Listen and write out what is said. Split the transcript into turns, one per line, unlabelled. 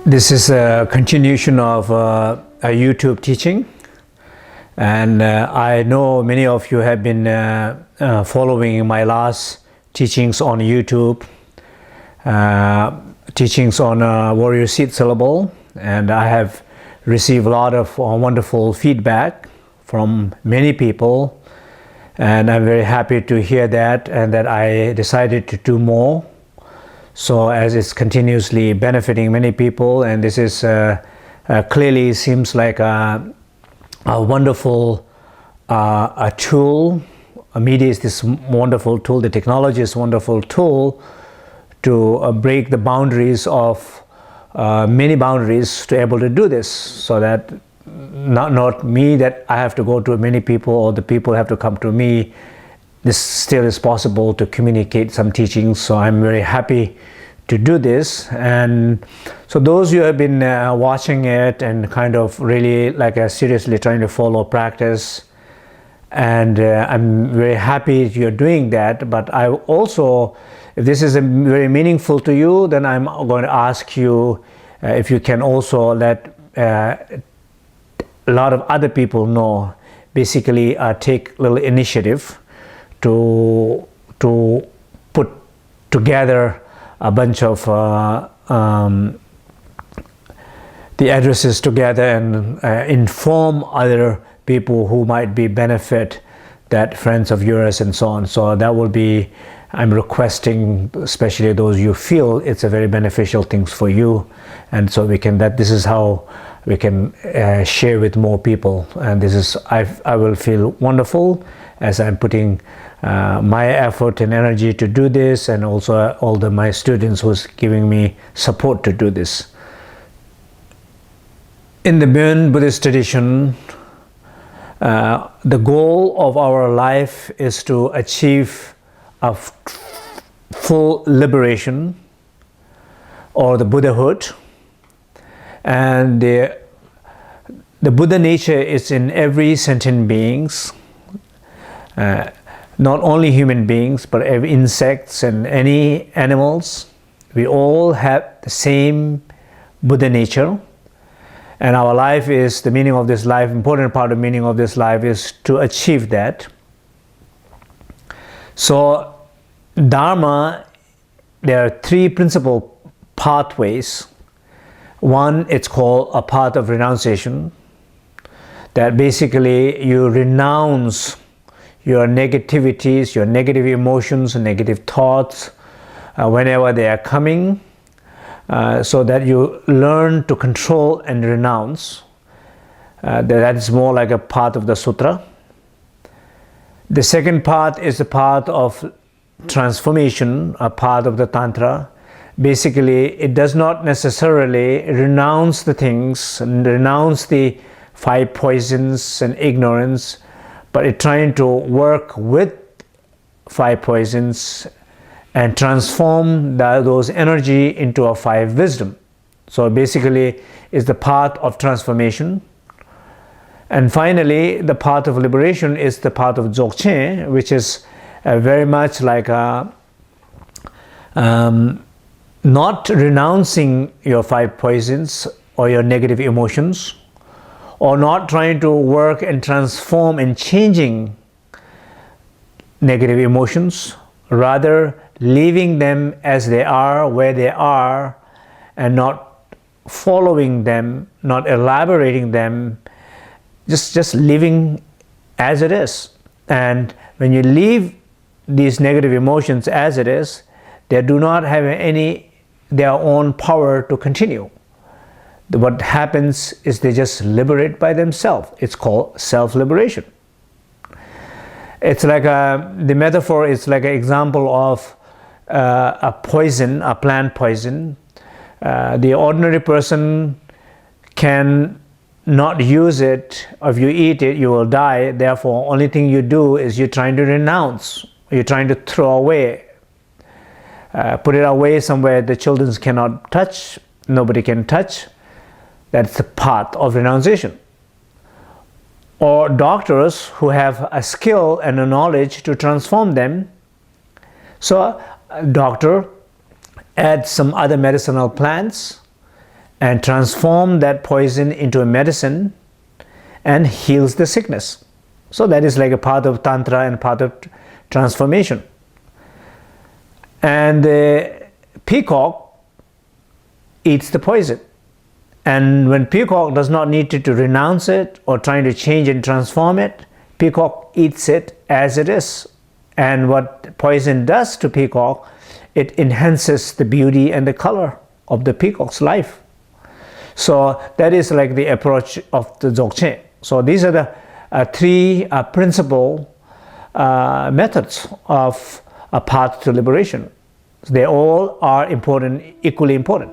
This is a continuation of a YouTube teaching, and I know many of you have been following my last teachings on YouTube, teachings on Warrior Seed Syllable, and I have received a lot of wonderful feedback from many people, and I'm very happy to hear that, and that I decided to do more. So as it's continuously benefiting many people, and this is clearly seems like a wonderful a tool. Media is this wonderful tool. The technology is a wonderful tool to break the boundaries of many boundaries to able to do this, so that not me that I have to go to many people or the people have to come to me. This still is possible to communicate some teachings, so I'm very happy to do this. And so those who have been watching it and kind of really seriously trying to follow practice, and I'm very happy you're doing that. But I also, if this is very meaningful to you, then I'm going to ask you if you can also let a lot of other people know, basically take little initiative to put together a bunch of the addresses together and inform other people who might be benefit, that friends of yours and so on. So that will be, I'm requesting, especially those you feel it's a very beneficial things for you, and so we can, that this is how we can share with more people. And this is, I will feel wonderful as I'm putting my effort and energy to do this, and also all my students who's giving me support to do this. In the Bon Buddhist tradition, the goal of our life is to achieve a full liberation, or the Buddhahood. And the Buddha nature is in every sentient beings, not only human beings, but every insects and any animals. We all have the same Buddha nature, and our life is, the meaning of this life, important part of the meaning of this life is to achieve that. So Dharma, there are three principal pathways. One, it's called a path of renunciation, that basically you renounce your negativities, your negative emotions, negative thoughts, whenever they are coming, so that you learn to control and renounce. That is more like a part of the sutra. The second part is the path of transformation, a part of the tantra. Basically, it does not necessarily renounce the things and renounce the five poisons and ignorance, but it's trying to work with five poisons and transform those energy into a five wisdom. So basically, it's the path of transformation. And finally, the path of liberation is the path of dzogchen, which is very much like not renouncing your five poisons or your negative emotions, or not trying to work and transform and changing negative emotions, rather leaving them as they are, where they are, and not following them, not elaborating them, just living as it is. And when you leave these negative emotions as it is, they do not have their own power to continue. What happens is they just liberate by themselves. It's called self-liberation. It's like the metaphor is like an example of a poison, a plant poison. The ordinary person can not use it. If you eat it, you will die. Therefore, only thing you do is you're trying to renounce. You're trying to throw away. Put it away somewhere the children cannot touch, nobody can touch. That's the path of renunciation. Or doctors who have a skill and a knowledge to transform them. So a doctor adds some other medicinal plants and transform that poison into a medicine and heals the sickness. So that is like a part of Tantra and part of transformation. And the peacock eats the poison. And when peacock does not need to renounce it or trying to change and transform it, peacock eats it as it is. And what poison does to peacock, it enhances the beauty and the color of the peacock's life. So that is like the approach of the dzogchen. So these are the three principal methods of a path to liberation. They all are important, equally important.